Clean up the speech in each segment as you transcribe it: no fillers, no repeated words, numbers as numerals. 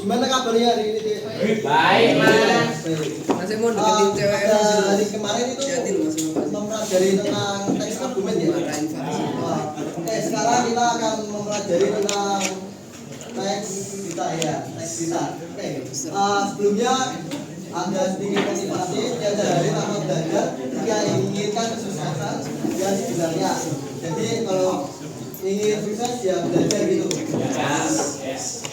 Gimana kabarnya hari ini? Baik, Mas. Masih mau deketin cewek hari kemarin itu mempelajari tentang teks argumen ya. Oke, sekarang kita akan mempelajari tentang teks kita ya, teks kita. Oke, sebelumnya ada sedikit motivasi tiada hari tanpa belajar jika inginkan kesuksesan yang sebenarnya. Jadi kalau ingin sukses ya belajar gitu. Yes.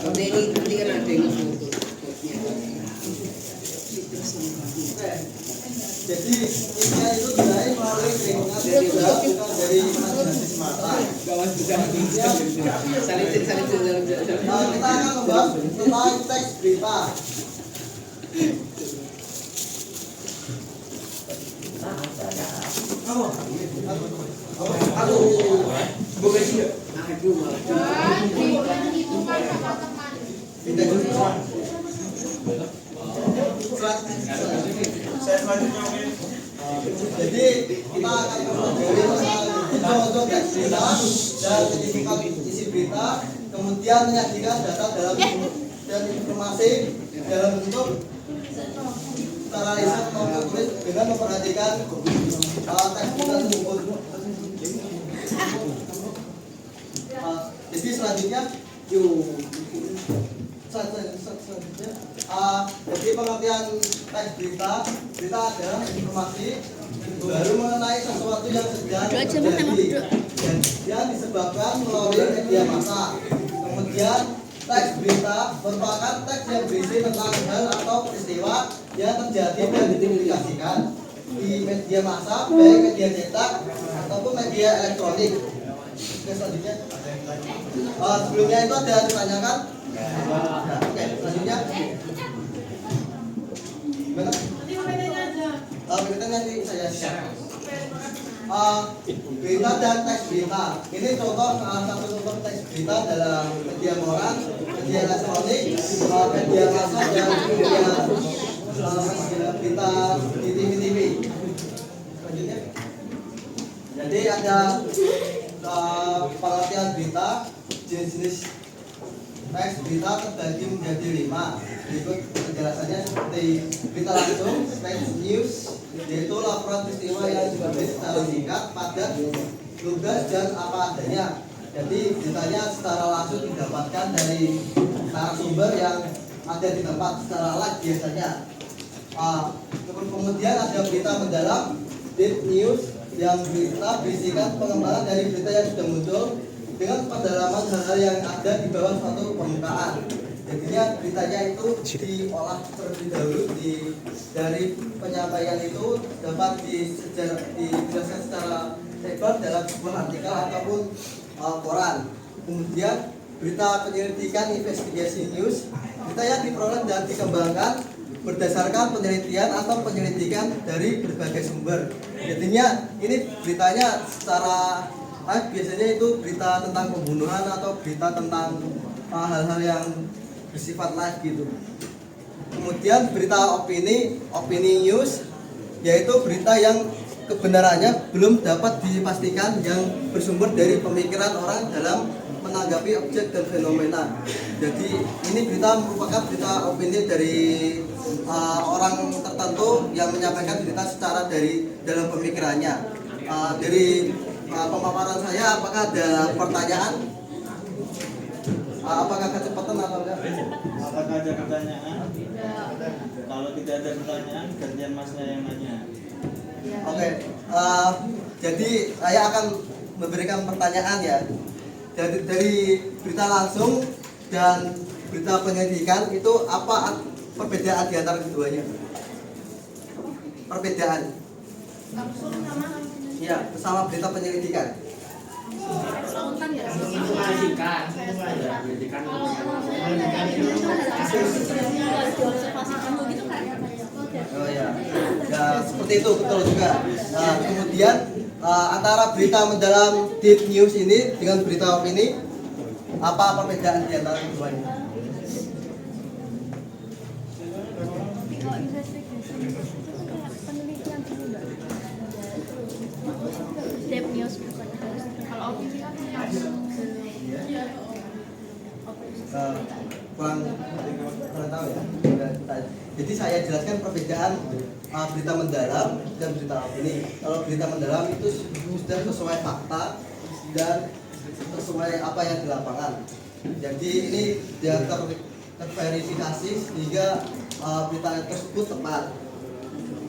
Seperti ini nanti kan ada yang foto. Jadi intinya itu dimulai melalui lingkungan sosial bukan dari imajinasi semata. Kita akan membahas tentang teks berita. Bukan dia. Jadi kita akan mempelajari contoh teks berita dan menyebutkan isi berita, kemudian menyajikan data dan informasi dalam bentuk secara lisan maupun tulis dengan memperhatikan teks berita tersebut. Jadi selanjutnya jadi pengertian teks berita adalah informasi baru mengenai sesuatu yang sedang terjadi dan yang disebabkan melalui media massa. Kemudian teks berita merupakan teks yang berisi tentang hal atau peristiwa yang terjadi dan dipublikasikan di media massa, baik media cetak ataupun media elektronik. Oke, selanjutnya sebelumnya itu ada ditanyakan. Oke, selanjutnya gimana? Berita nanti saya share. Berita dan teks berita. Ini contoh satu contoh teks berita dalam media koran, media elektronik, media massa dan media berita di TV. Selanjutnya, jadi ada pengertian berita, jenis-jenis teks berita terbagi menjadi 5. Berikut penjelasannya seperti berita langsung, text news, yaitu laporan peristiwa yang ditulis secara singkat, padat, lugas dan apa adanya. Jadi beritanya secara langsung didapatkan dari narasumber yang ada di tempat secara live biasanya. Kemudian ada berita mendalam, deep news, yang berita berisikan pengembangan dari berita yang sudah muncul dengan pendalaman hal-hal yang ada di bawah suatu permukaan. Jadinya beritanya itu diolah terlebih dahulu dari penyampaian itu dapat dijelaskan secara lebar dalam sebuah artikel ataupun koran. Kemudian berita penyelidikan investigasi news, berita yang diperoleh dan dikembangkan berdasarkan penelitian atau penyelidikan dari berbagai sumber. Jadinya ini beritanya secara biasanya itu berita tentang pembunuhan atau berita tentang hal-hal yang bersifat live gitu. Kemudian berita opini news, yaitu berita yang kebenarannya belum dapat dipastikan yang bersumber dari pemikiran orang dalam menanggapi objek dan fenomena. Jadi ini berita merupakan berita opini dari orang tertentu yang menyampaikan berita secara dari dalam pemikirannya. Dari pemaparan saya, apakah ada pertanyaan? Apakah kecepatan atau enggak? Apakah ada pertanyaan? Kalau tidak ada pertanyaan, gantian masnya yang nanya. Oke, jadi saya akan memberikan pertanyaan ya. Dari berita langsung dan berita penyelidikan itu apa perbedaan di antara keduanya? Perbedaan? Langsung sama Ya, sama berita penyelidikan. spontan ya. Mengajikan. Pendidikan. Diobservasikan begitu kan? Oh ya, ya seperti itu betul juga. Nah, kemudian antara berita mendalam deep news ini dengan berita opini, apa perbedaan di antara keduanya? Kalau investigasi itu kayak penelitian gitu enggak? Deep news bukan harus. Kalau opini kan langsung Kurang tahu ya. Jadi saya jelaskan perbedaan berita mendalam dan berita opini. Kalau berita mendalam itu sudah sesuai fakta dan sesuai apa yang di lapangan. Jadi ini dia terverifikasi sehingga berita tersebut tepat.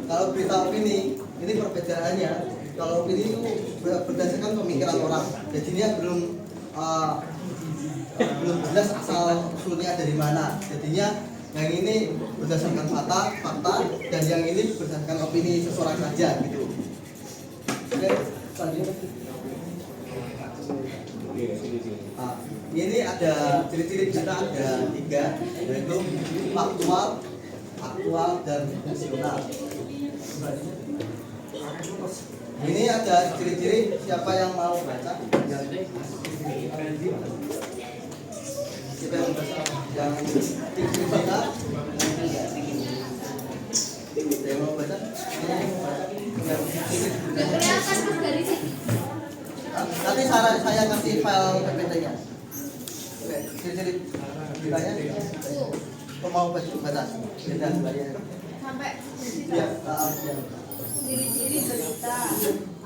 Kalau berita opini ini perbedaannya. Kalau opini itu berdasarkan pemikiran orang. Jadinya belum jelas asal usulnya dari mana. Jadinya yang ini berdasarkan fakta dan yang ini berdasarkan opini seseorang saja gitu. Oke, selanjutnya. Ini ada ciri-ciri berita ada 3, yaitu faktual, aktual, dan fungsional. Ini ada ciri-ciri, siapa yang mau baca? Kita yang baca yang ciri-ciri berita. Yang mau baca? Nanti saya kasih file PPT-nya. Oke, ciri-ciri beritanya. Mau baca? Beda sebenarnya. sampai Ya, ciri-ciri berita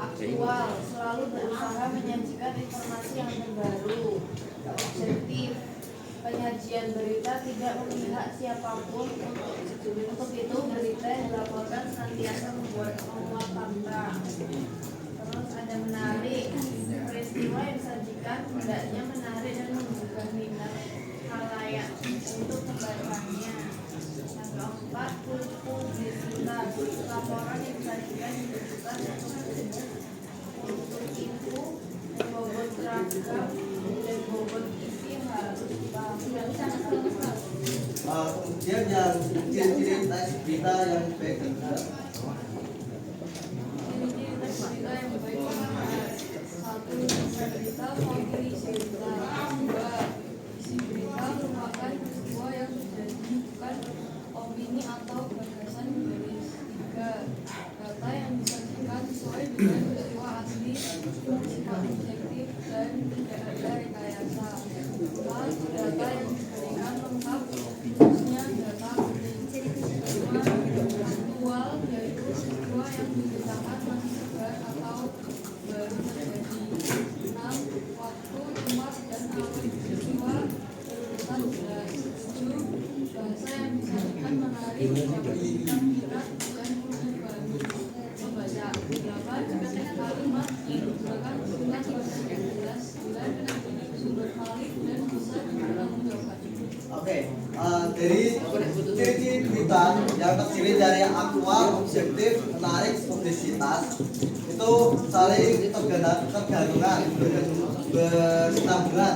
aktual selalu berusaha menyajikan informasi yang terbaru, objektif. Penyajian berita tidak memihak siapapun. Untuk itu berita yang dilaporkan senantiasa memuat fakta. Terus ada menarik. Peristiwa yang disajikan hendaknya menarik dan menggugah minat khalayak untuk membacanya. Yang keempat, publisitas. Laporan yang disajikan ditujukan untuk itu bobot ragam dan bobot isi harus dipahami. Kemudian yang ciri-ciri tes berita yang baik dan benar. Ciri-ciri tes berita yang baik dan benar. 1. Berita mewakili cerita. 2. Isi berita merupakan peristiwa yang terjadi, bukan opini atau gagasan penulis. 3. Data yang disajikan sesuai dengan peristiwa asli, bersifat objektif dan tidak ada rekayasa. 4. Data yang diberikan lengkap, khususnya data penting. 5. Aktual, yaitu peristiwa yang diberitakan masih segar atau baru terjadi. 6. Waktu, tempat, dan arus peristiwa berurutan jelas. 7. Bahasa yang disajikan menarik, menggembirakan, dan membaca. 8. Kalimat yang digunakan bukan yang jelas. 9. Sumber valid dan bisa dipertanggungjawabkan. Oke, dari ciri-ciri berita yang terdiri dari aktual, objektif, menarik, publisitas itu saling tergantungan, berkesinambungan,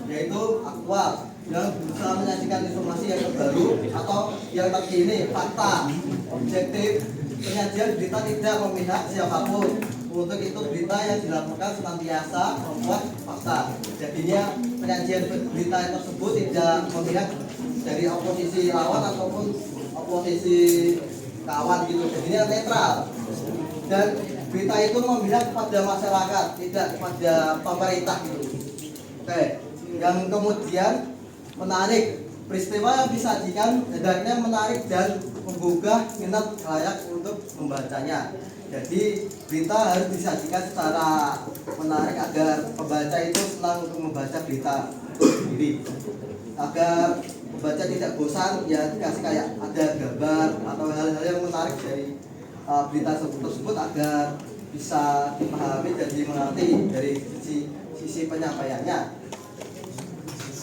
yaitu aktual yang berusaha menyajikan informasi yang terbaru atau yang terkini, fakta. Objektif, penyajian berita tidak memihak siapapun. Untuk itu berita yang dilaporkan senantiasa membuat fakta. Jadinya penyajian berita tersebut tidak memihak dari oposisi lawan ataupun oposisi kawan gitu. Jadinya netral. Dan berita itu memihak kepada masyarakat, tidak kepada pemerintah gitu. Oke. Yang kemudian menarik, peristiwa yang disajikan hendaknya menarik dan menggugah minat layak untuk membacanya. Jadi berita harus disajikan secara menarik agar pembaca itu senang untuk membaca berita itu sendiri. Agar pembaca tidak bosan, ya dikasih kayak ada gambar atau hal-hal yang menarik dari berita tersebut agar bisa dipahami dan dimengerti dari sisi penyampaiannya.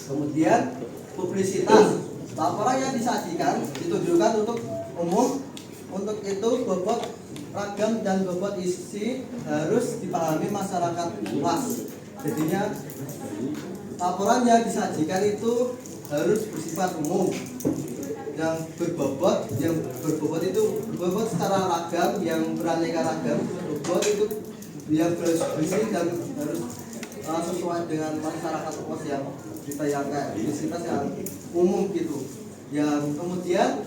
Kemudian publisitas, laporan yang disajikan ditujukan untuk umum. Untuk itu bobot ragam dan bobot isi harus dipahami masyarakat luas. Jadinya laporan yang disajikan itu harus bersifat umum, yang berbobot itu berbobot secara ragam, yang beraneka ragam, berbobot itu yang berisi dan harus sesuai dengan masyarakat luas yang ditayangkan, intensitas yang umum gitu. Yang kemudian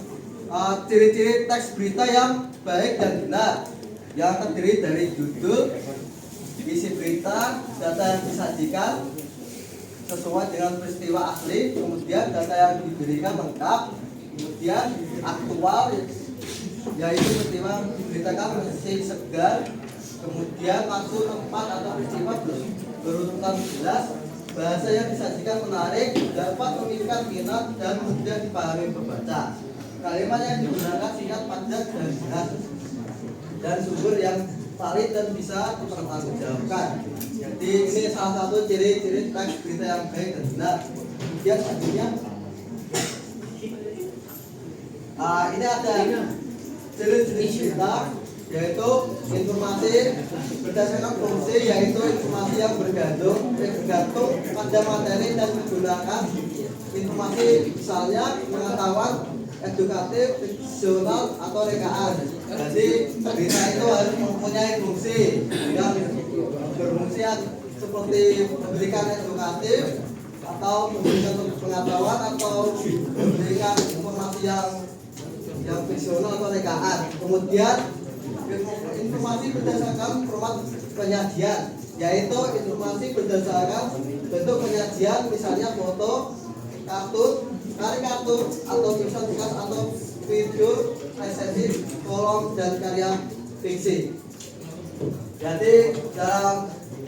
ciri-ciri teks berita yang baik dan benar, yang terdiri dari judul, isi berita, data yang disajikan sesuai dengan peristiwa asli, kemudian data yang diberikan lengkap, kemudian aktual, yaitu peristiwa diberitakan masih segar, kemudian waktu, tempat atau peristiwa berurutan jelas, bahasa yang disajikan menarik, dapat memikat minat dan mudah dipahami pembaca. Kalimat yang digunakan singkat, padat dan jelas, dan sumber yang valid dan bisa dipertanggungjawabkan. Jadi ini salah satu ciri-ciri teks berita yang baik dan benar. Kemudian selanjutnya, ini ada ciri-ciri berita, yaitu informasi berdasarkan fungsi, yaitu informasi yang bergantung pada materi dan menggunakan informasi, misalnya pengetahuan, edukatif, fiksional atau rekaan. Jadi berita itu harus mempunyai fungsi yang berfungsi seperti memberikan edukatif atau memberikan pengetahuan atau memberikan informasi yang fiksional atau rekaan. Kemudian informasi berdasarkan format penyajian, yaitu informasi berdasarkan bentuk penyajian, misalnya foto, kartun, karikatur atau tulisan bekas atau video, resensi, kolom dan karya fiksi. Jadi dalam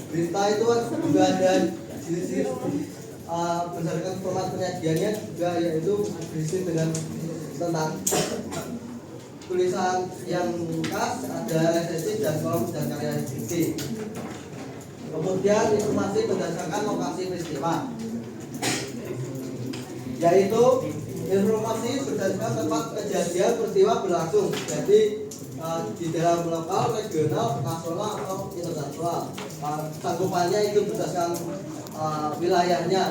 berita itu juga ada jenis-jenis berdasarkan format penyajiannya juga, yaitu berisi dengan tentang tulisan yang khas, ada resensi dan kolom dan karya fiksi. Kemudian informasi berdasarkan lokasi peristiwa, yaitu informasi berdasarkan tempat kejadian peristiwa berlangsung. Jadi di dalam lokal, regional, nasional atau internasional. Sanggupannya itu berdasarkan wilayahnya,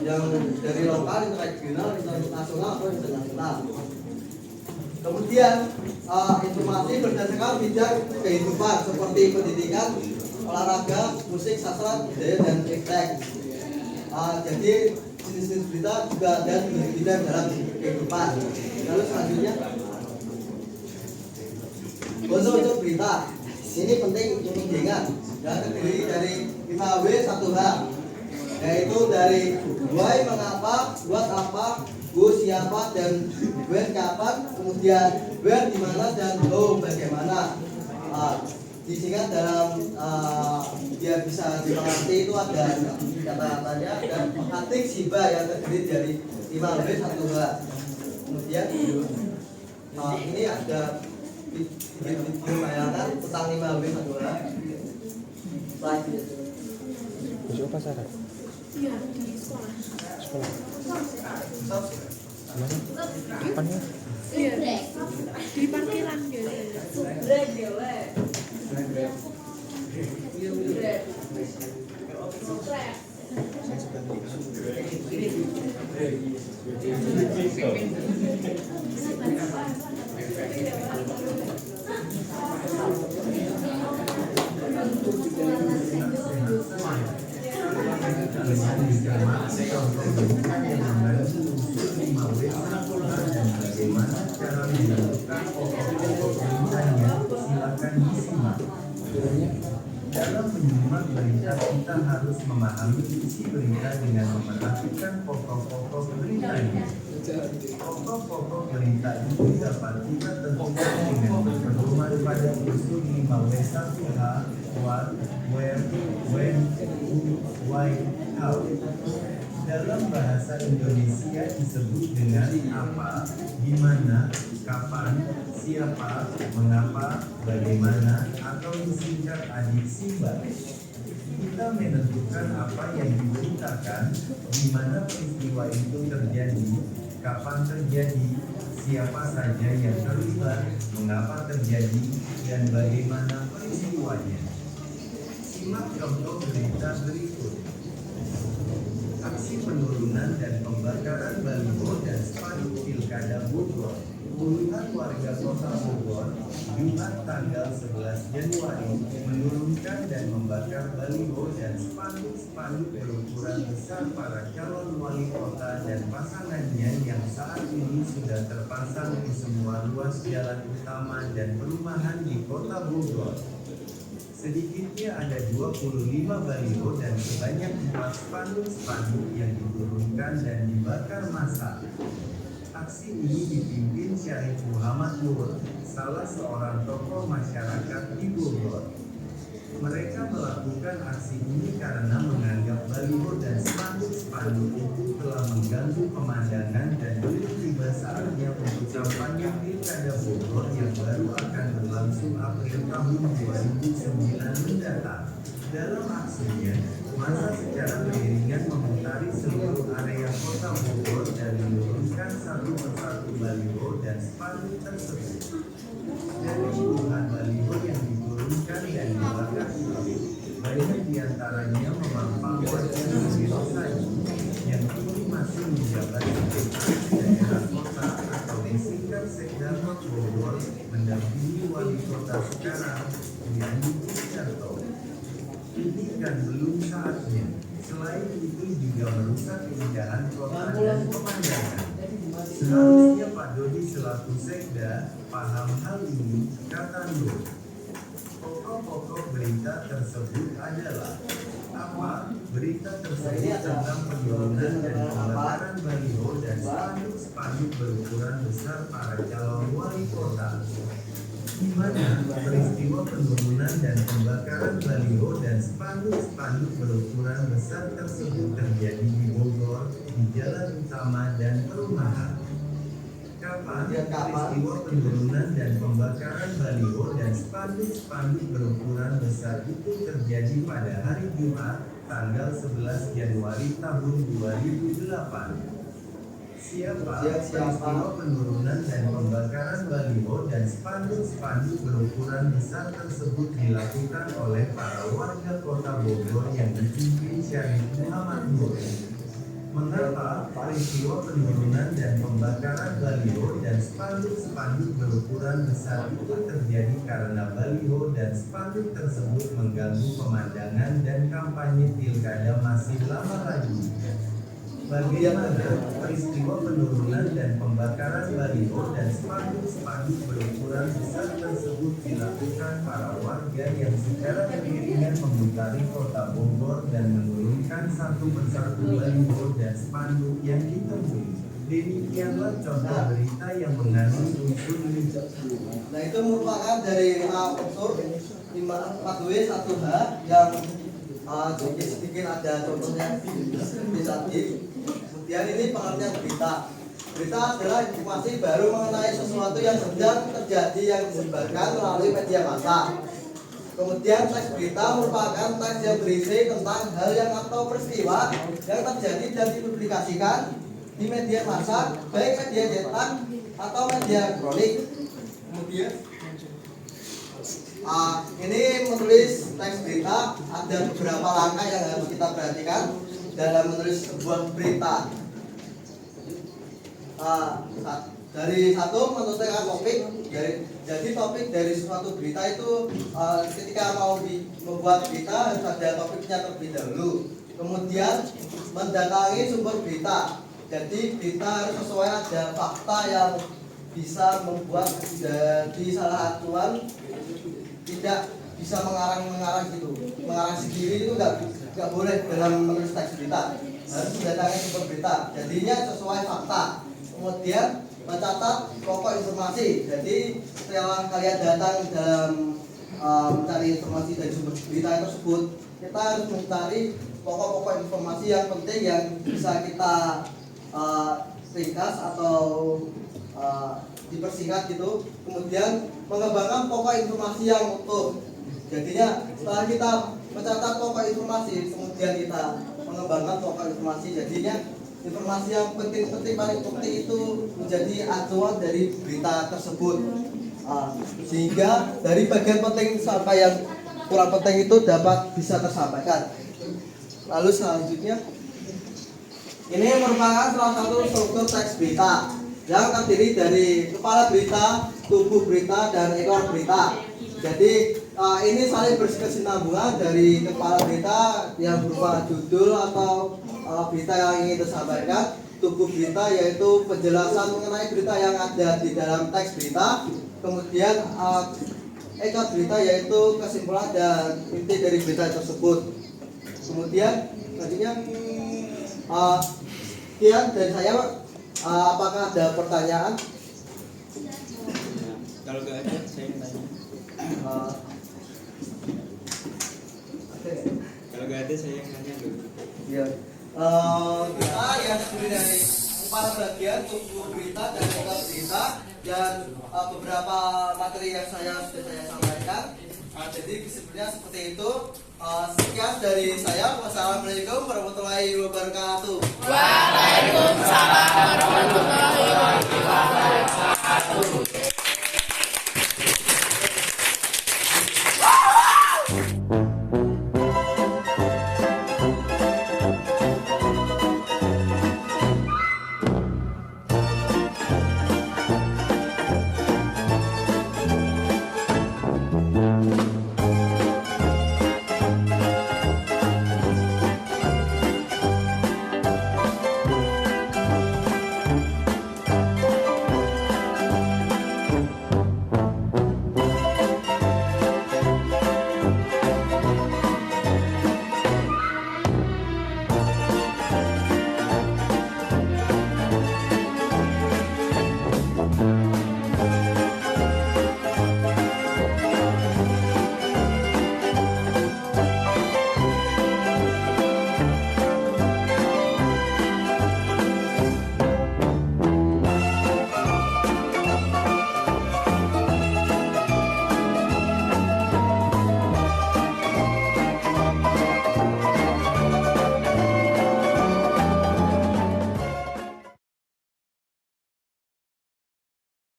yang dari lokal, regional, internasional atau internasional. Kemudian informasi berdasarkan bidang kehidupan seperti pendidikan, olahraga, musik, sastra, budaya, dan iptek. Jadi jenis-jenis berita juga ada di bidang dalam kehidupan. Lalu selanjutnya, unsur berita ini penting untuk diingat, dan terdiri dari 5W 1H, yaitu dari why mengapa, buat apa, who siapa, dan when kapan, kemudian where di mana, dan how bagaimana. Disingkat dalam biar bisa dimengerti itu ada kata-katanya, dan artik siba yang terdiri dari 5W 1H. Kemudian ini ada video bayangan tentang 5W 1H. Slide. Besok apa Sarah? Iya, di sekolah. Kapan ya? Iya, di parkiran biasanya. Dalam menyimak berita, kita harus memahami isi berita dengan memperhatikan pokok-pokok beritanya. Pokok-pokok berita itu dapat kita tentukan dengan berpedoman pada unsur 5W1H, what, where, when, who, why, how. Dalam bahasa Indonesia disebut dengan apa, di mana, kapan, siapa, mengapa, bagaimana, atau disingkat adik Simba. Kita menentukan apa yang diberitakan, di mana peristiwa itu terjadi, kapan terjadi, siapa saja yang terlibat, mengapa terjadi, dan bagaimana peristiwanya. Simak contoh berita berikut. Aksi penurunan dan pembakaran baliho dan spanduk Pilkada Bogor. Puluhan warga Kota Bogor Jumat tanggal 11 Januari menurunkan dan membakar baliho dan spanduk berukuran besar para calon wali kota dan pasangannya yang saat ini sudah terpasang di semua ruas jalan utama dan perumahan di Kota Bogor. Sedikitnya ada 25 baliho dan sebanyak 4 spanduk yang diturunkan dan dibakar massa. Aksi ini dipimpin Syarif Muhammad Nur, salah seorang tokoh masyarakat di Bogor. Mereka melakukan aksi ini karena menganggap baliho dan spanduk itu telah mengganggu pemandangan dan belum tiba saatnya untuk kampanye Pilkada Bogor yang baru akan berlangsung April tahun 2009 mendatang. Dalam aksinya, massa secara beriringan memutari seluruh area Kota Bogor dan menurunkan satu persatu baliho dan spanduk tersebut. Dari puluhan baliho yang diturunkan dan dibakar itu, banyak diantaranya memampang wajah Susilo Saji yang kini masih menjabat sekretaris daerah kota atau disingkat Sekda Bogor mendampingi wali kota sekarang, Yani Suciarto. Ini kan belum saatnya. Selain itu juga merusak keindahan kota dan pemandangan. Seharusnya Pak Dodi selaku Sekda paham hal ini, kata Nur. Pokok-pokok berita tersebut adalah apa? Berita tersebut tentang penurunan dan pembakaran baliho dan spanduk berukuran besar para calon wali kota. Di mana peristiwa penurunan dan pembakaran baliho dan spanduk berukuran besar tersebut terjadi di Bogor, di jalan utama dan perumahan. Kapan peristiwa penurunan dan pembakaran baliho dan spanduk berukuran besar itu terjadi pada hari Jumat, tanggal 11 Januari tahun 2008. Siapa peristiwa penurunan dan pembakaran baliho dan spanduk berukuran besar tersebut dilakukan oleh para warga Kota Bogor yang dipimpin Syarif Muhammad Nur. Mengapa peristiwa penurunan dan pembakaran baliho dan spanduk berukuran besar itu terjadi? Karena baliho dan spanduk tersebut mengganggu pemandangan dan kampanye Pilkada masih lama lagi. Bagaimana peristiwa penurunan dan pembakaran baliho dan spanduk berukuran besar tersebut dilakukan para warga yang secara beriringan memutari Kota Bogor dan menurunkan satu persatu baliho dan spanduk yang ditemui. Demikianlah contoh berita yang mengandung unsur lincah. Nah, itu merupakan dari unsur 4W 1H yang sedikit ada contohnya di tadi. Kemudian ini pengertian berita. Berita adalah informasi baru mengenai sesuatu yang sedang terjadi yang disebarkan melalui media massa. Kemudian teks berita merupakan teks yang berisi tentang hal yang atau peristiwa yang terjadi dan dipublikasikan di media massa, baik media cetak atau media elektronik. Kemudian ini menulis teks berita ada beberapa langkah yang harus kita perhatikan dalam menulis sebuah berita. Dari satu menentukan topik. Jadi topik dari suatu berita itu ketika mau membuat berita harus ada topiknya terlebih dahulu. Kemudian mendatangi sumber berita. Jadi berita harus sesuai ada fakta yang bisa membuat jadi salah acuan, tidak bisa mengarang gitu, mengarang sendiri itu nggak boleh dalam menulis teks berita, harus mendatangi sumber berita, jadinya sesuai fakta. Kemudian mencatat pokok informasi, jadi setelah kalian datang dalam mencari informasi dari sumber berita tersebut, kita harus mencari pokok-pokok informasi yang penting yang bisa kita ringkas atau dipersingkat gitu. Kemudian mengembangkan pokok informasi yang utuh. Jadinya setelah kita mencatat pokok informasi, kemudian kita mengembangkan pokok informasi, jadinya informasi yang penting-penting paling penting itu menjadi acuan dari berita tersebut. Sehingga dari bagian penting sampai yang kurang penting itu dapat bisa tersampaikan. Lalu selanjutnya, ini merupakan salah satu struktur teks berita yang terdiri dari kepala berita, tubuh berita, dan ekor berita. Jadi ini saling berkesinambungan dari kepala berita yang berupa judul atau berita yang ingin disampaikan, tubuh berita yaitu penjelasan mengenai berita yang ada di dalam teks berita, kemudian ekor berita yaitu kesimpulan dan inti dari berita tersebut. Kemudian selanjutnya sekian dari saya, Pak. Apakah ada pertanyaan? Kalau nggak ada, saya yang tanya. Kalau nggak ada, saya yang nanya dulu. Ya. Kita yang terdiri dari kepala bagian, tubuh berita, dan ekor berita, dan beberapa materi yang sudah saya sampaikan. Jadi kesimpulannya seperti itu. Sekian dari saya. Wassalamualaikum warahmatullahi wabarakatuh. Waalaikumsalam warahmatullahi